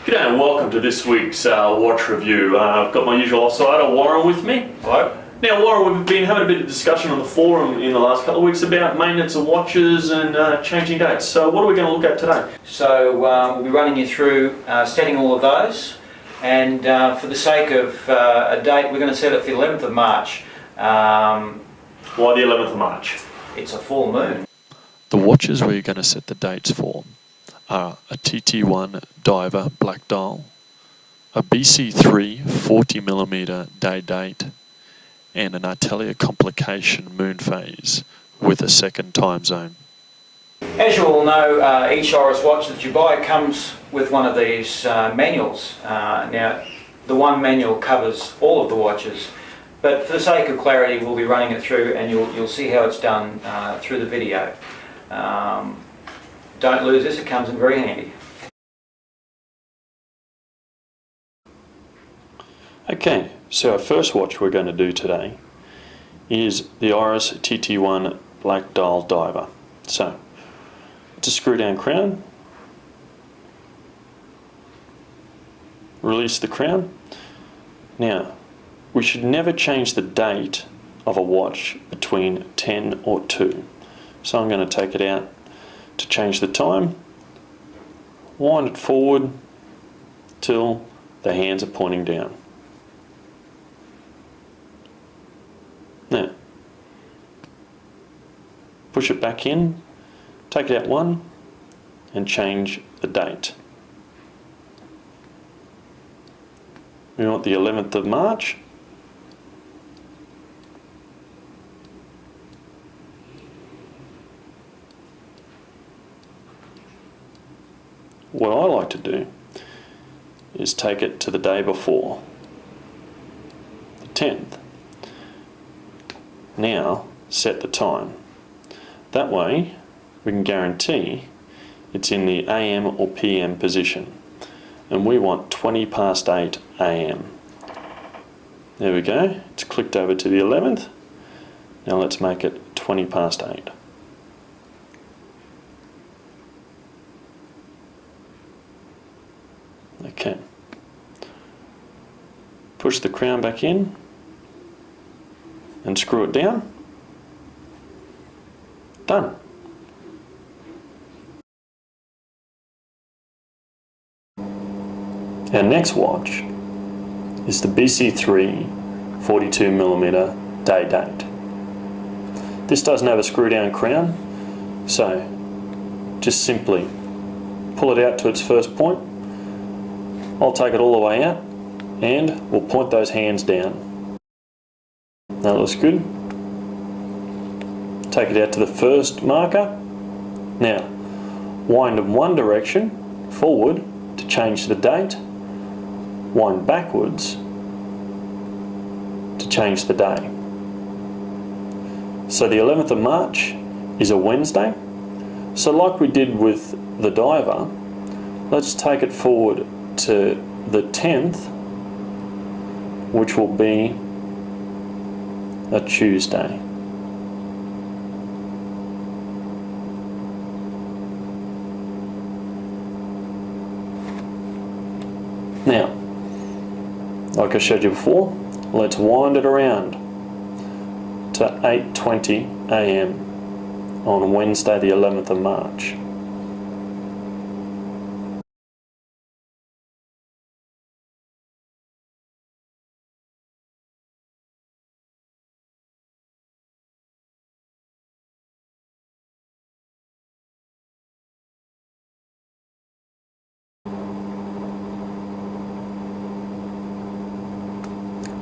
G'day and welcome to this week's watch review. I've got my usual offsider, Warren, with me. Hello. Now, Warren, we've been having a bit of discussion on the forum in the last couple of weeks about maintenance of watches and changing dates. So what are we going to look at today? So we'll be running you through setting all of those, and for the sake of a date, we're going to set it for the 11th of March. Why the 11th of March? It's a full moon. The watches we're going to set the dates for are a TT1 Diver Black Dial, a BC3 40mm day date, and an Atelier Complication moon phase with a second time zone. As you all know, each Oris watch that you buy comes with one of these manuals. Now, the one manual covers all of the watches, but for the sake of clarity, we'll be running it through, and you'll see how it's done through the video. Don't lose this, it comes in very handy. Okay, so our first watch we're going to do today is the Oris TT1 Black Dial Diver. So, it's a screw down crown. Release the crown. Now, we should never change the date of a watch between 10 or 2. So I'm going to take it out to change the time, wind it forward till the hands are pointing down. Now, push it back in, take it out one, and change the date. We want the 11th of March. What I like to do is take it to the day before, the 10th. Now set the time. That way we can guarantee it's in the AM or PM position, and we want 20 past 8 AM. There we go, it's clicked over to the 11th. Now let's make it 20 past 8. Okay, push the crown back in and screw it down. Done. Our next watch is the BC3 42mm day date. This doesn't have a screw down crown, so just simply pull it out to its first point. I'll take it all the way out and we'll point those hands down. That looks good. Take it out to the first marker. Now, wind in one direction, forward, to change the date. Wind backwards to change the day. So the 11th of March is a Wednesday. So like we did with the diver, let's take it forward to the 10th, which will be a Tuesday. Now, like I showed you before, let's wind it around to 8:20 AM on Wednesday the 11th of March.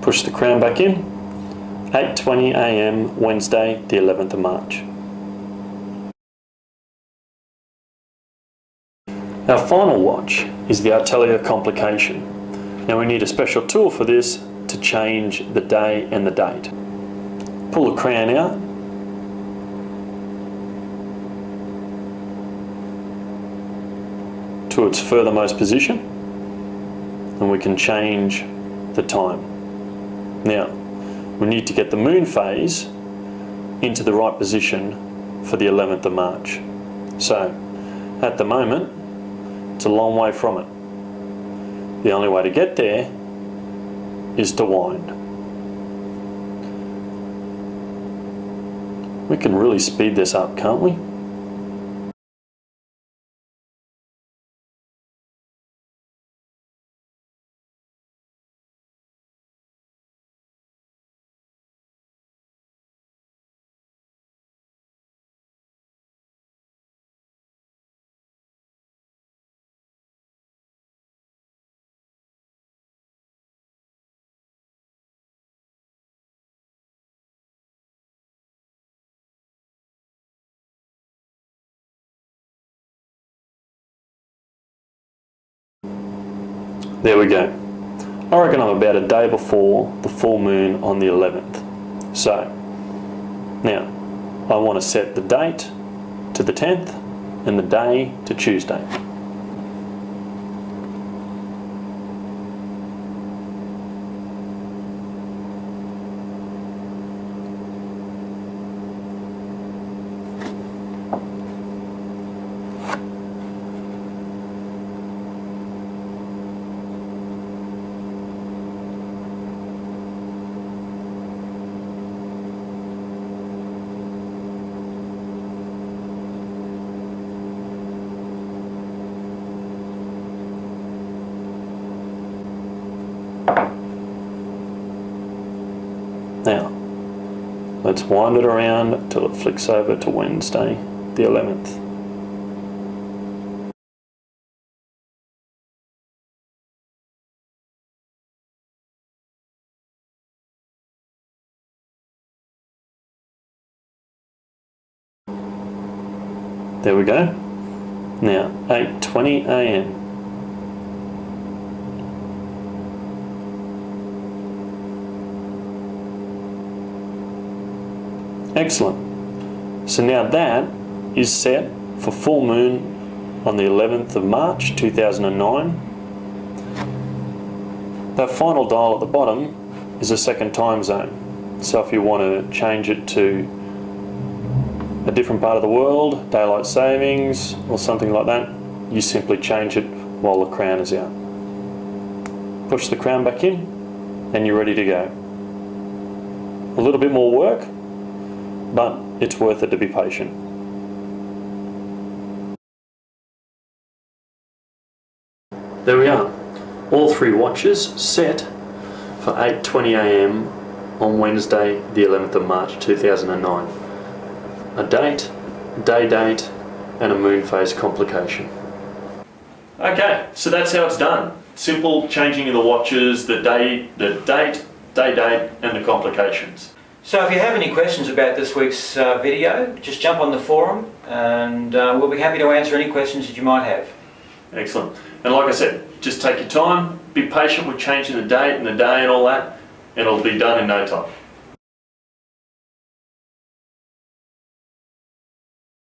Push the crown back in, 8:20 AM Wednesday the 11th of March. Our final watch is the Atelier Complication. Now we need a special tool for this to change the day and the date. Pull the crown out, to its furthermost position, and we can change the time. Now, we need to get the moon phase into the right position for the 11th of March. So, at the moment, it's a long way from it. The only way to get there is to wind. We can really speed this up, can't we? There we go. I reckon I'm about a day before the full moon on the 11th. So, now, I want to set the date to the 10th and the day to Tuesday. Now, let's wind it around till it flicks over to Wednesday, the 11th. There we go. Now, 8:20 a.m. Excellent. So now that is set for full moon on the 11th of March 2009. That final dial at the bottom is a second time zone. So if you want to change it to a different part of the world, daylight savings or something like that, you simply change it while the crown is out. Push the crown back in and you're ready to go. A little bit more work, but it's worth it to be patient. There we are. All three watches set for 8:20 a.m. on Wednesday, the 11th of March 2009. A date, day date, and a moon phase complication. Okay, so that's how it's done. Simple changing of the watches, the date, day date, and the complications. So if you have any questions about this week's video, just jump on the forum and we'll be happy to answer any questions that you might have. Excellent. And like I said, just take your time, be patient with changing the date and the day and all that, and it'll be done in no time.